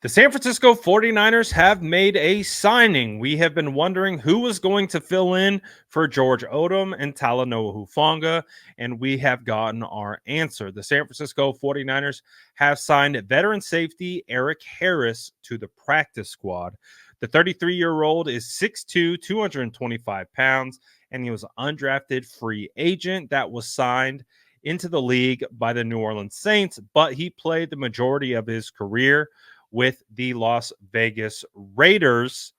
The San Francisco 49ers have made a signing. We have been wondering who was going to fill in for George Odum and Talanoa Hufanga, and we have gotten our answer. The San Francisco 49ers have signed veteran safety Erik Harris to the practice squad. The 33-year-old is 6'2", 225 pounds, and he was an undrafted free agent that was signed into the league by the New Orleans Saints, but he played the majority of his career with the Las Vegas Raiders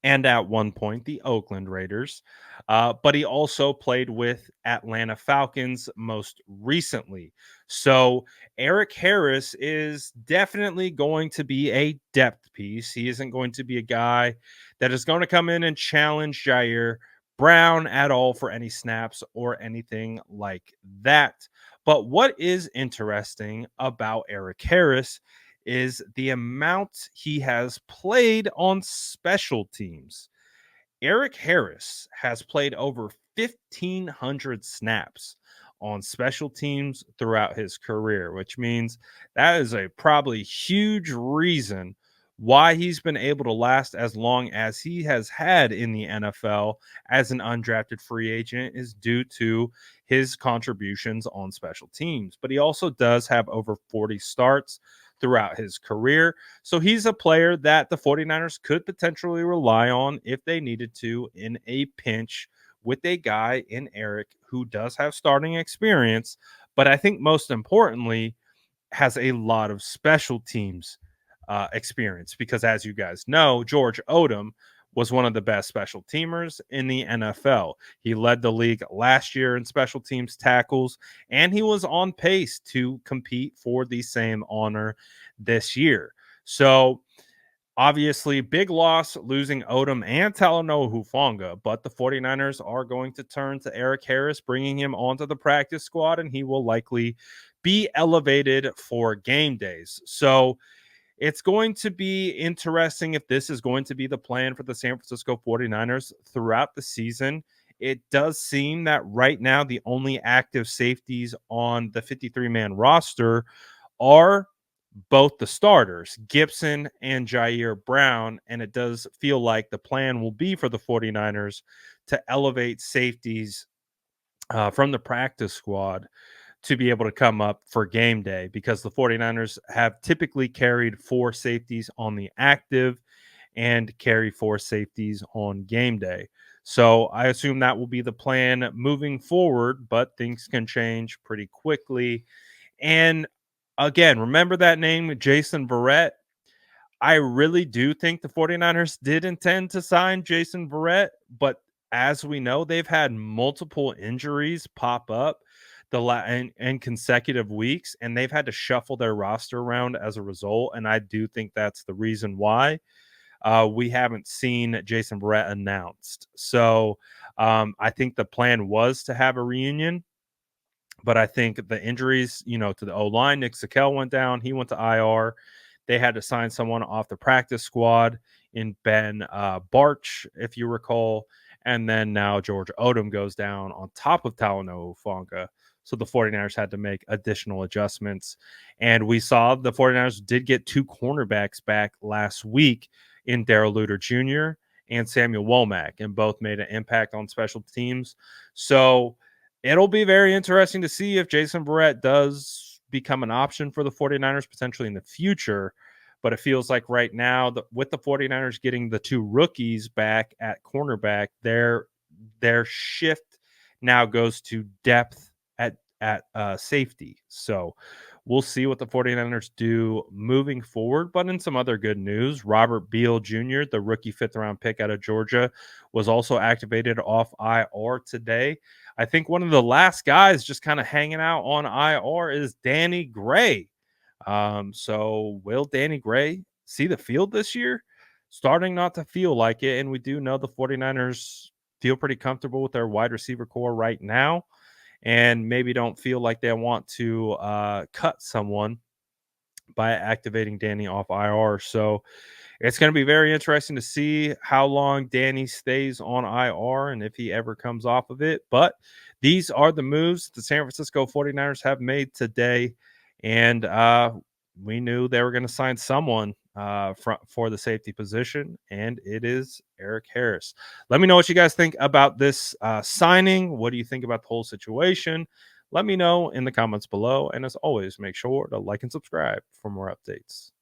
and at one point the Oakland Raiders. But he also played with Atlanta Falcons most recently. So Erik Harris is definitely going to be a depth piece. He isn't going to be a guy that is going to come in and challenge Jair Brown at all for any snaps or anything like that. But what is interesting about Erik Harris is the amount he has played on special teams. Erik Harris has played over 1,500 snaps on special teams throughout his career, which means that is a probably huge reason why he's been able to last as long as he has had in the NFL as an undrafted free agent is due to his contributions on special teams. But he also does have over 40 starts throughout his career. So he's a player that the 49ers could potentially rely on if they needed to in a pinch with a guy in Erik who does have starting experience, but I think most importantly has a lot of special teams experience because, as you guys know, George Odum was one of the best special teamers in the NFL. He led the league last year in special teams tackles, and he was on pace to compete for the same honor this year. So, obviously, big loss losing Odom and Talanoa Hufanga, but the 49ers are going to turn to Erik Harris, bringing him onto the practice squad, and he will likely be elevated for game days. So, it's going to be interesting if this is going to be the plan for the San Francisco 49ers throughout the season. It does seem that right now the only active safeties on the 53-man roster are both the starters, Gibson and Jair Brown, and it does feel like the plan will be for the 49ers to elevate safeties from the practice squad to be able to come up for game day because the 49ers have typically carried four safeties on the active and carry four safeties on game day. So I assume that will be the plan moving forward, but things can change pretty quickly. And again, remember that name, Jason Verrett. I really do think the 49ers did intend to sign Jason Verrett, but as we know, they've had multiple injuries pop up in consecutive weeks, and they've had to shuffle their roster around as a result. And I do think that's the reason why we haven't seen Jason Verrett announced. So I think the plan was to have a reunion, but I think the injuries, to the O line, Nick Sakel went down. He went to IR. They had to sign someone off the practice squad in Ben Barch, if you recall. And then now George Odum goes down on top of Talanoa Hufanga. So the 49ers had to make additional adjustments. And we saw the 49ers did get two cornerbacks back last week in Darrell Luter Jr. and Samuel Womack, and both made an impact on special teams. So it'll be very interesting to see if Jason Verrett does become an option for the 49ers potentially in the future. But it feels like right now, with the 49ers getting the two rookies back at cornerback, their shift now goes to depth at safety. So we'll see what the 49ers do moving forward. But in some other good news, Robert Beal Jr., the rookie fifth-round pick out of Georgia, was also activated off IR today. I think one of the last guys just kind of hanging out on IR is Danny Gray. So will Danny Gray see the field this year? Starting not to feel like it. And we do know the 49ers feel pretty comfortable with their wide receiver core right now, and maybe don't feel like they want to cut someone by activating Danny off IR. So it's going to be very interesting to see how long Danny stays on IR and if he ever comes off of it. But these are the moves the San Francisco 49ers have made today. And we knew they were going to sign someone for the safety position, and it is Erik Harris. Let me know what you guys think about this signing. What do you think about the whole situation? Let me know in the comments below. And as always, make sure to like and subscribe for more updates.